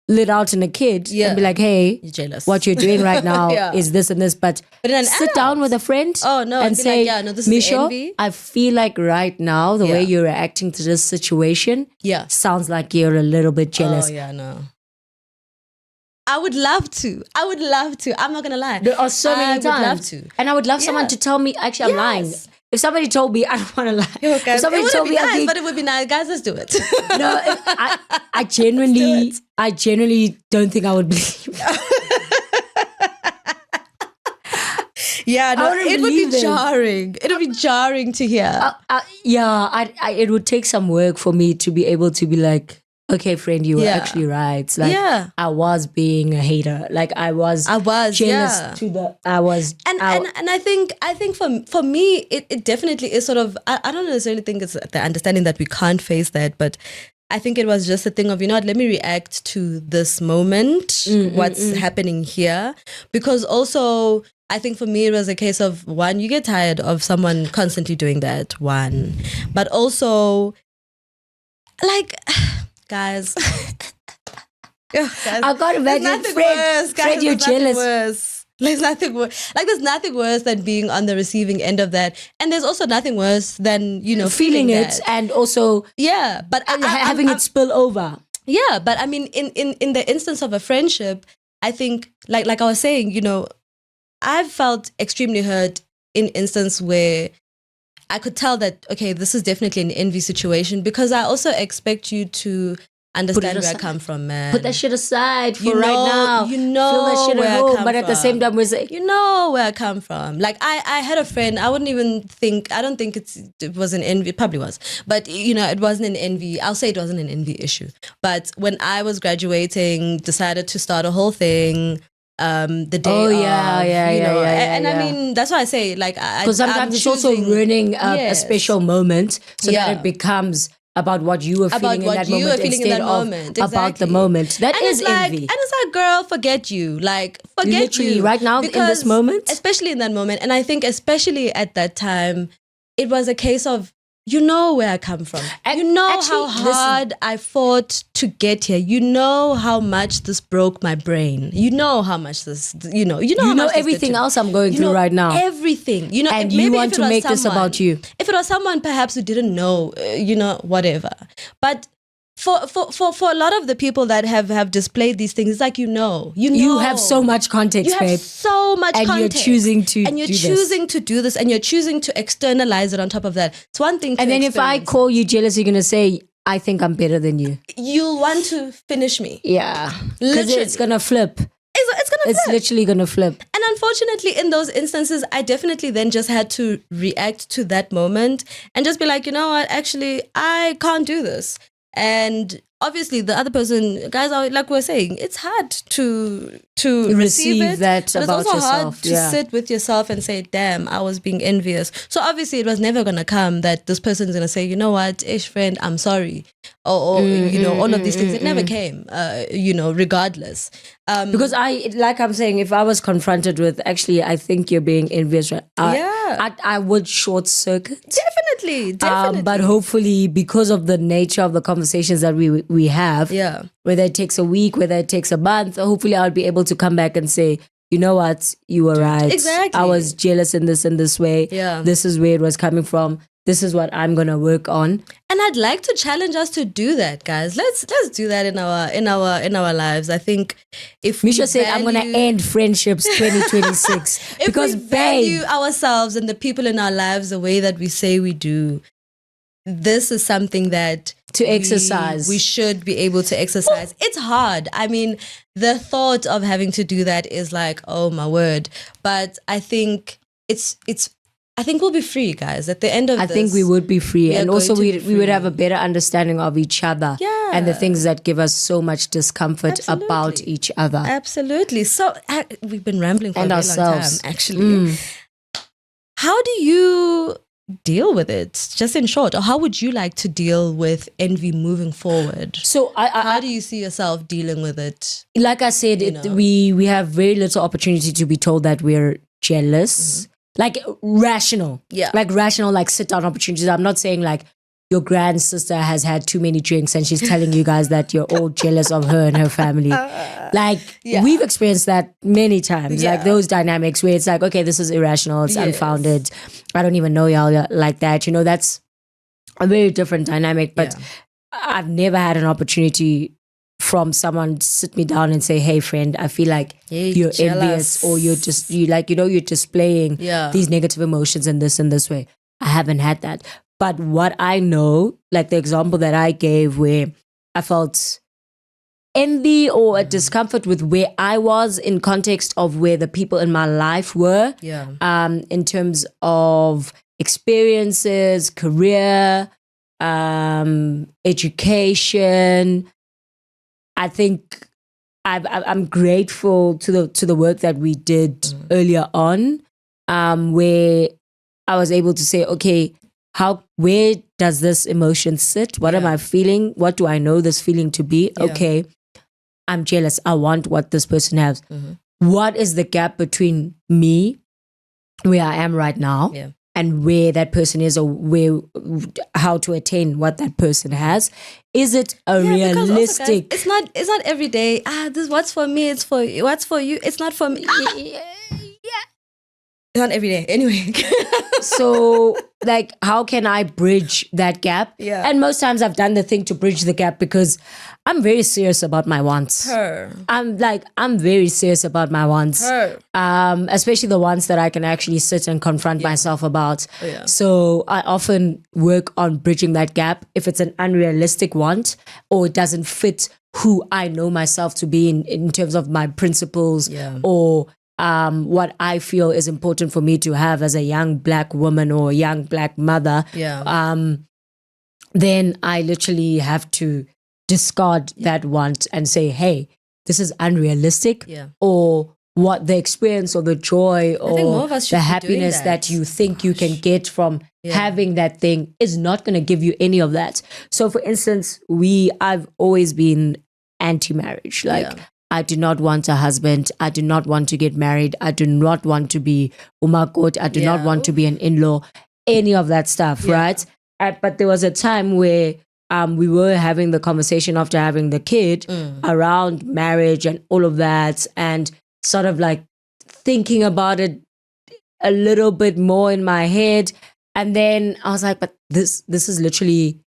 it out in a kid and be like, hey, you're jealous. What you're doing right now is this and this. But sit down with a friend and say, like, this Misha, is envy. I feel like right now the way you're reacting to this situation sounds like you're a little bit jealous. Oh yeah, no. I would love to. I'm not going to lie. There are so many times. I would love to. And I would love someone to tell me, actually, I'm lying. If somebody told me, I don't want to lie. Okay. If somebody told me, but it would be nice. Guys, let's do it. No, I genuinely don't think I would believe. Yeah, no, it would be jarring. It would be jarring to hear. It would take some work for me to be able to be like, okay, friend, you were actually right. Like, I was being a hater. Like, I was jealous to the. I was, and I think for me, it definitely is sort of. I don't necessarily think it's the understanding that we can't face that, but I think it was just a thing of, let me react to this moment, what's happening here, because also. I think for me, it was a case of, one, you get tired of someone constantly doing that, one. But also, like, guys. I can't imagine Fred, you're jealous. There's nothing worse. Like, there's nothing worse than being on the receiving end of that. And there's also nothing worse than, feeling it that. And also but having it spill over. Yeah, but I mean, in the instance of a friendship, I think, like I was saying, I've felt extremely hurt in instance where I could tell that, okay, this is definitely an envy situation, because I also expect you to understand where I come from, man. Put that shit aside for right now. You know feel that shit where at home, but at the same time, we're saying, you know where I come from. Like, I had a friend, I don't think it was an envy, it probably was, but it wasn't an envy. I'll say it wasn't an envy issue. But when I was graduating, decided to start a whole thing, the day and I mean, that's why I say, like, because sometimes it's also ruining a special moment, so that it becomes about what you were feeling in that moment instead of about the moment. That is envy. And it's like, girl, forget you. Like, forget literally you. Right now, in this moment. Especially in that moment. And I think especially at that time, it was a case of, you know where I come from. You know how hard I fought to get here. You know how much this broke my brain. You know how much this, you know how much everything else I'm going through right now. Everything, you know, and you want to make this about you. If it was someone perhaps who didn't know, whatever. But for a lot of the people that have displayed these things, it's like you have so much context, you have so much and context, you're choosing to do this, and you're choosing to externalize it on top of that. It's one thing. And then if I call you jealous, you're gonna say, "I think I'm better than you." You'll want to finish me. Yeah, because it's gonna flip. It's literally gonna flip. And unfortunately, in those instances, I definitely then just had to react to that moment and just be like, you know what? Actually, I can't do this. And obviously the other person, guys, are like we were saying, it's hard to receive it, that but about it's also yourself. hard to sit with yourself and say, damn, I was being envious. So obviously it was never going to come that this person is going to say, you know what, ish friend, I'm sorry. Or all of these things. It never came, regardless. Because I'm saying, if I was confronted with, actually, I think you're being envious, I would short circuit. Definitely. But hopefully, because of the nature of the conversations that we have, whether it takes a week, whether it takes a month, hopefully I'll be able to come back and say, you know what, you were right. Exactly. I was jealous in this way. Yeah. This is where it was coming from. This is what I'm gonna work on. And I'd like to challenge us to do that, guys. Let's do that in our lives. I think if Misha said, I'm gonna end friendships 2026 because we value ourselves and the people in our lives the way that we say we do, this is something that exercise. We should be able to exercise. It's hard. I mean, the thought of having to do that is like, oh my word. But I think I think we'll be free, guys. At the end of I think we would be free. And also we would have a better understanding of each other. Yeah. And the things that give us so much discomfort about each other. Absolutely. So we've been rambling for a very long time, actually. How do you deal with it? Just in short, or how would you like to deal with envy moving forward? So how do you see yourself dealing with it? Like I said, we have very little opportunity to be told that we're jealous. Like rational. Yeah. Like rational, like sit down opportunities. I'm not saying like your grand sister has had too many drinks and she's telling you guys that you're all jealous of her and her family. Like we've experienced that many times. Yeah. Like those dynamics where it's like, okay, this is irrational. It's unfounded. I don't even know y'all like that. You know, that's a very different dynamic. But I've never had an opportunity from someone sit me down and say, hey friend, I feel like you're envious, or you're displaying these negative emotions in this way. I haven't had that. But what I know, like the example that I gave where I felt envy or a discomfort with where I was in context of where the people in my life were, in terms of experiences, career, education. I think I'm grateful to the work that we did earlier on, where I was able to say, okay, where does this emotion sit? What am I feeling? What do I know this feeling to be? Okay, I'm jealous. I want what this person has. What is the gap between me, where I am right now, and where that person is, or how to attain what that person has? Is it a realistic? Also, guys, it's not every day. This what's for me. It's for you. What's for you? It's not for me. It's not every day. Anyway. So, like, how can I bridge that gap? Yeah. And most times I've done the thing to bridge the gap because I'm very serious about my wants. I'm very serious about my wants. Especially the ones that I can actually sit and confront myself about. So I often work on bridging that gap if it's an unrealistic want or it doesn't fit who I know myself to be in terms of my principles or what I feel is important for me to have as a young black woman or a young black mother. Then I literally have to discard that want and say, hey, this is unrealistic, or what the experience or the joy or the happiness that you think you can get from having that thing is not going to give you any of that. So for instance, I've always been anti-marriage. I do not want a husband. I do not want to get married. I do not want to be umakot. I do not want to be an in-law. Any of that stuff, right? but there was a time where we were having the conversation after having the kid around marriage and all of that, and sort of like thinking about it a little bit more in my head. And then I was like, but this is literally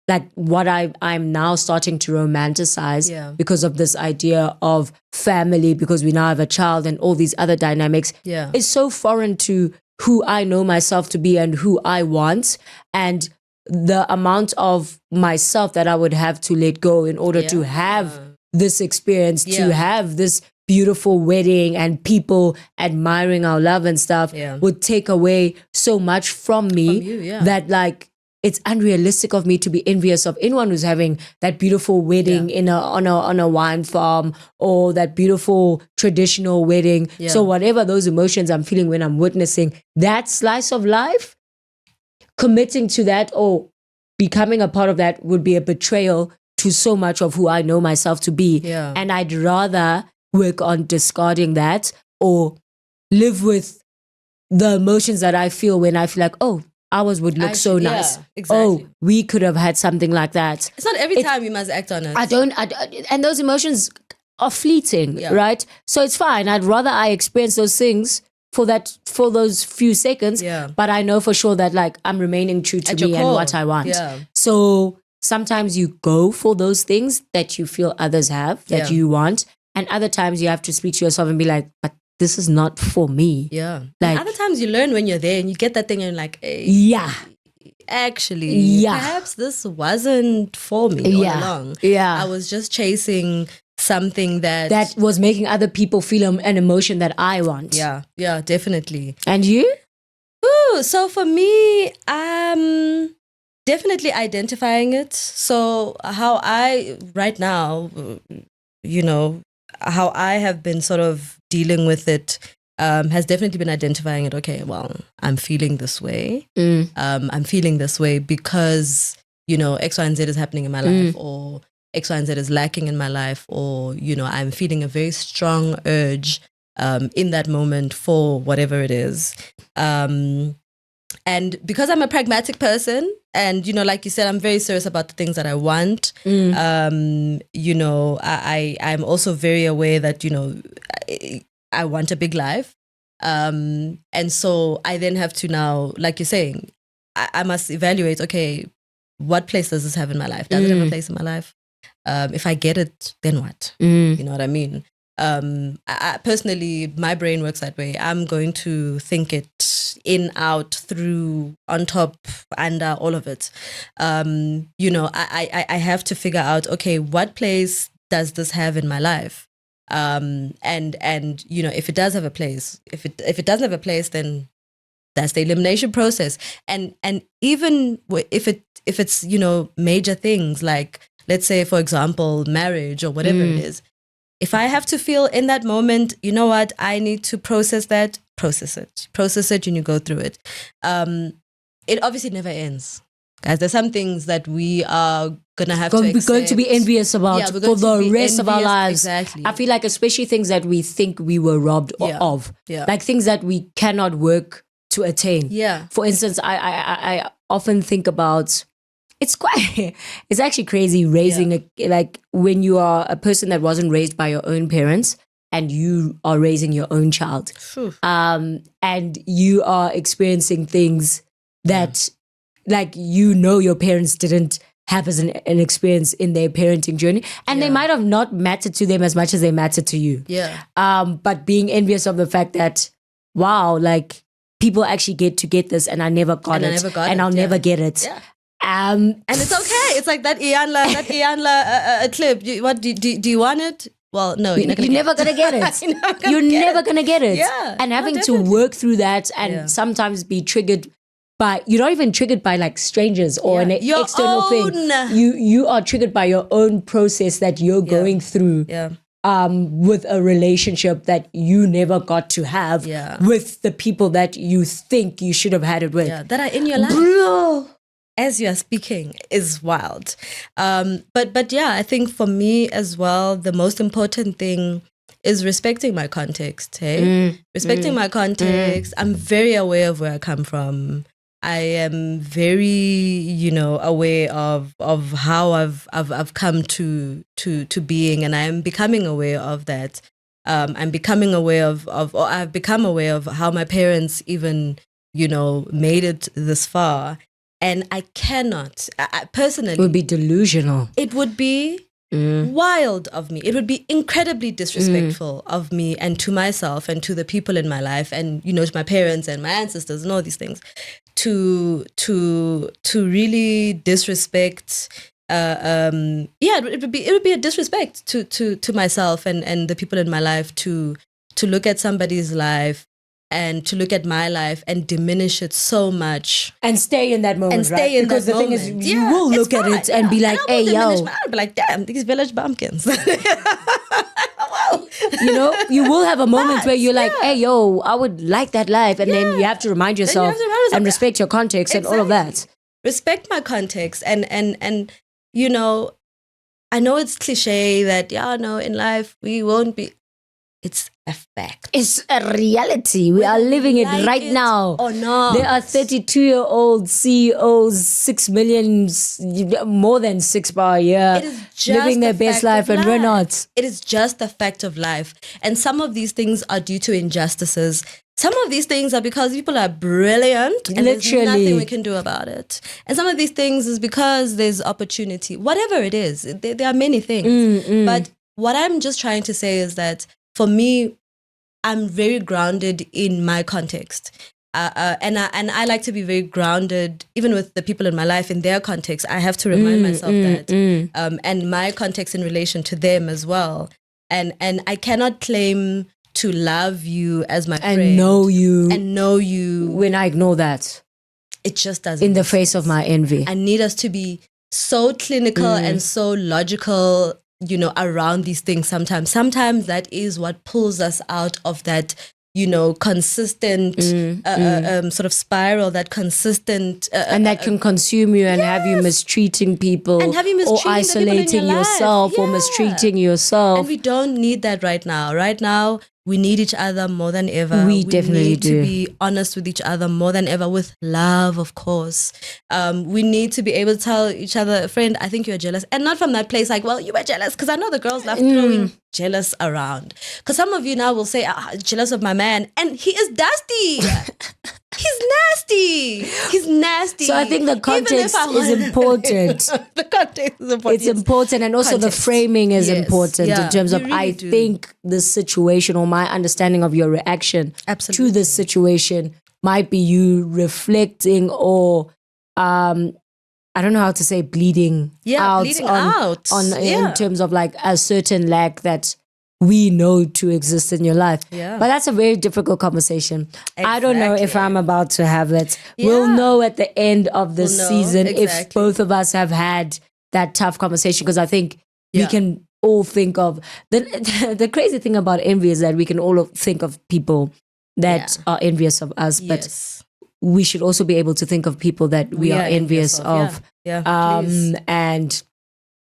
like what I'm now starting to romanticize because of this idea of family, because we now have a child and all these other dynamics. It's so foreign to who I know myself to be and who I want, and the amount of myself that I would have to let go in order to have this experience, to have this beautiful wedding and people admiring our love and stuff would take away so much from me that like it's unrealistic of me to be envious of anyone who's having that beautiful wedding on a wine farm, or that beautiful traditional wedding. So whatever those emotions I'm feeling when I'm witnessing that slice of life, committing to that or becoming a part of that would be a betrayal to so much of who I know myself to be. And I'd rather work on discarding that or live with the emotions that I feel when I feel like, oh, ours would look so nice. Exactly. Oh, we could have had something like that. It's not every time you must act on it. I don't, and those emotions are fleeting, right? So it's fine. I'd rather I experience those things for those few seconds. But I know for sure that like I'm remaining true to me and what I want. So sometimes you go for those things that you feel others have, that you want. And other times you have to speak to yourself and be like, but this is not for me. Like, other times you learn when you're there and you get that thing and you're like, hey, actually, perhaps this wasn't for me all along. I was just chasing something that was making other people feel an emotion that I want. Yeah, definitely. And you? Ooh, so for me, definitely identifying it. So how I, right now, how I have been sort of dealing with it has definitely been identifying it. Okay, well, I'm feeling this way. I'm feeling this way because, X, Y, and Z is happening in my life, or X, Y, and Z is lacking in my life, or, I'm feeling a very strong urge in that moment for whatever it is. And because I'm a pragmatic person and, like you said, I'm very serious about the things that I want. I'm also very aware that, I want a big life. And so I then have to now, like you're saying, I must evaluate, okay, what place does this have in my life? Does it have a place in my life? If I get it, then what? You know what I mean? I personally, my brain works that way. I'm going to think it in, out, through, on top, under, all of it. I have to figure out, okay, what place does this have in my life? And if it does have a place, if it doesn't have a place, then that's the elimination process. And even if it's major things like, let's say, for example, marriage or whatever it is. If I have to feel in that moment, you know what, I need to process that, process it, and you go through it. It obviously never ends. Guys, there's some things that we are going to have to accept. We're going to be envious about for the rest of our lives. Exactly. I feel like especially things that we think we were robbed of. Like things that we cannot work to attain. For instance, I often think about... It's actually crazy raising like when you are a person that wasn't raised by your own parents and you are raising your own child. And you are experiencing things that like your parents didn't have as an experience in their parenting journey, and they might have not mattered to them as much as they mattered to you. But being envious of the fact that, wow, like people actually get this and I never got it, and I'll never get it. And it's okay. It's like that Iyanla clip. Do you want it? Well, no, you're never gonna get it. You're never gonna get it. And having to work through that and sometimes be triggered by, you're not even triggered by like strangers or an external thing. You are triggered by your own process that you're going through. With a relationship that you never got to have with the people that you think you should have had it with. That are in your life. As you are speaking is wild. But yeah, I think for me as well, the most important thing is respecting my context. Respecting my context. I'm very aware of where I come from. I am very, aware of how I've come to being, and I am becoming aware of that. I'm becoming aware or I've become aware of how my parents even, made it this far. And I cannot, personally. It would be delusional. It would be wild of me. It would be incredibly disrespectful of me and to myself and to the people in my life and, to my parents and my ancestors and all these things to really disrespect. It would be a disrespect to myself and the people in my life to look at somebody's life and to look at my life and diminish it so much. And stay in that moment, right? Because the thing is, you will look at it and be like, hey, yo. I'll be like, damn, these village bumpkins. You will have a moment where you're like, hey, yo, I would like that life. And then you have to remind yourself and respect your context and all of that. Respect my context. And I know it's cliche that, in life, we won't be. It's a fact. It's a reality. We are living it right now. Or not. There are 32-year-old CEOs, 6 million, more than 6 per year, living their best life, and we're not. It is just a fact of life. And some of these things are due to injustices. Some of these things are because people are brilliant and there's nothing we can do about it. And some of these things is because there's opportunity. Whatever it is, there are many things. But what I'm just trying to say is that for me, I'm very grounded in my context. And I like to be very grounded, even with the people in my life, in their context. I have to remind myself that. And my context in relation to them as well. And I cannot claim to love you as my friend. And know you. When I ignore that. It just doesn't. In the face of my envy. I need us to be so clinical and so logical, around these things sometimes. Sometimes that is what pulls us out of that, consistent sort of spiral, that consistent... and that can consume you and have you mistreating people. And have you mistreating or isolating yourself or mistreating yourself. And we don't need that right now. Right now, we need each other more than ever. We definitely need to be honest with each other more than ever, with love, of course. We need to be able to tell each other, friend, I think you're jealous. And not from that place like, well, you were jealous. Because I know the girls love throwing jealous around. Because some of you now will say, jealous of my man. And he is dusty. He's nasty. So I think the context is important. The context is important. It's important, and also the framing is important in terms of I think the situation or my understanding of your reaction to the situation might be you reflecting or I don't know how to say bleeding out in terms of like a certain lack that we know to exist in your life. Yeah. But that's a very difficult conversation. Exactly. I don't know if I'm about to have it. Yeah. We'll know at the end of the season if both of us have had that tough conversation, because I think we can all think of... The crazy thing about envy is that we can all think of people that are envious of us, but we should also be able to think of people that we are envious of. And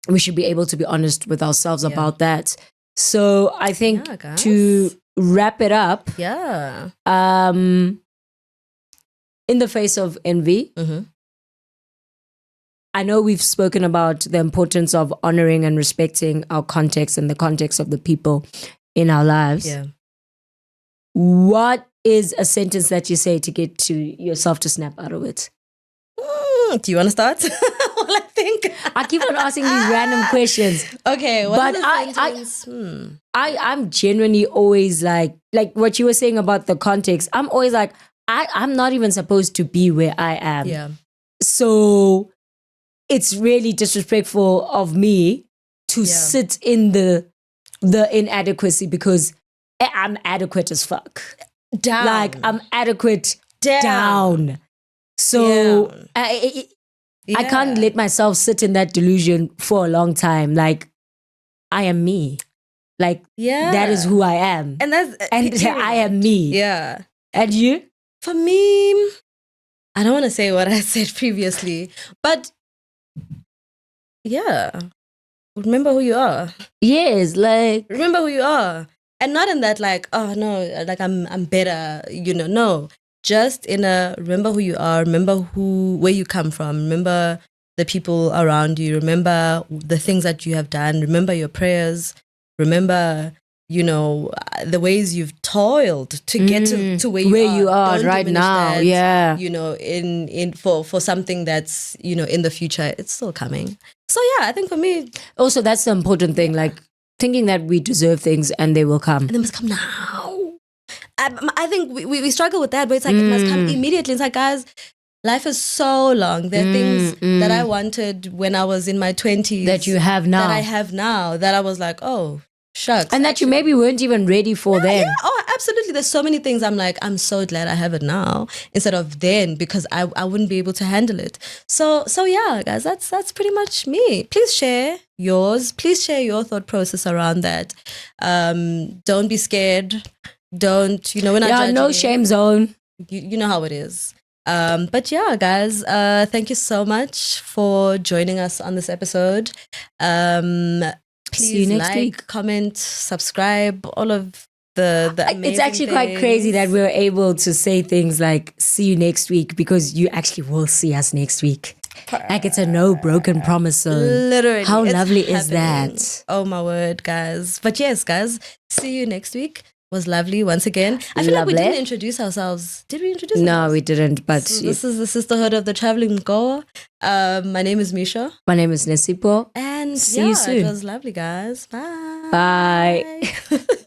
we should be able to be honest with ourselves about that. So I think to wrap it up, in the face of envy, I know we've spoken about the importance of honoring and respecting our context and the context of the people in our lives. Yeah. What is a sentence that you say to get to yourself to snap out of it? Do you want to start? I think I keep on asking these random questions. Okay, but I'm genuinely always like what you were saying about the context. I'm always like, I'm not even supposed to be where I am. Yeah. So it's really disrespectful of me to sit in the inadequacy, because I'm adequate as fuck. Down. Like I'm adequate down. So I can't let myself sit in that delusion for a long time. Like, I am me. Like, that is who I am. And I am me. Yeah. And you? For me, I don't want to say what I said previously, but remember who you are. Yes, like... Remember who you are. And not in that like, oh no, like I'm better, no. just remember who you are, remember where you come from, remember the people around you, remember the things that you have done, remember your prayers, remember, the ways you've toiled to get to where you are Don't right now. that, yeah. In for something that's, in the future, it's still coming. So yeah, I think for me, also that's the important thing, like thinking that we deserve things and they will come. And they must come now. I think we struggle with that, but it's like it must come immediately. It's like, guys, life is so long. There are things that I wanted when I was in my 20s that you have now. That I have now. That I was like, oh, shucks. And that you maybe weren't even ready for then. Yeah, oh, absolutely. There's so many things I'm like, I'm so glad I have it now instead of then, because I wouldn't be able to handle it. So yeah, guys, that's pretty much me. Please share yours. Please share your thought process around that. Don't be scared. Don't, we're not judging. No shame zone. You know how it is. But yeah, guys, thank you so much for joining us on this episode. Please see you next week. Comment, subscribe, all of the amazing It's actually things. Quite crazy that we're able to say things like see you next week, because you actually will see us next week. Like it's a no broken promise zone. Literally. How lovely is that? Oh my word, guys. But yes, guys, see you next week. Was lovely once again. I feel like we didn't introduce ourselves. Did we introduce ourselves? No, we didn't. But this is the Sisterhood of the Traveling Goa. My name is Misha. My name is Nesipo. And see you soon. It was lovely, guys. Bye. Bye.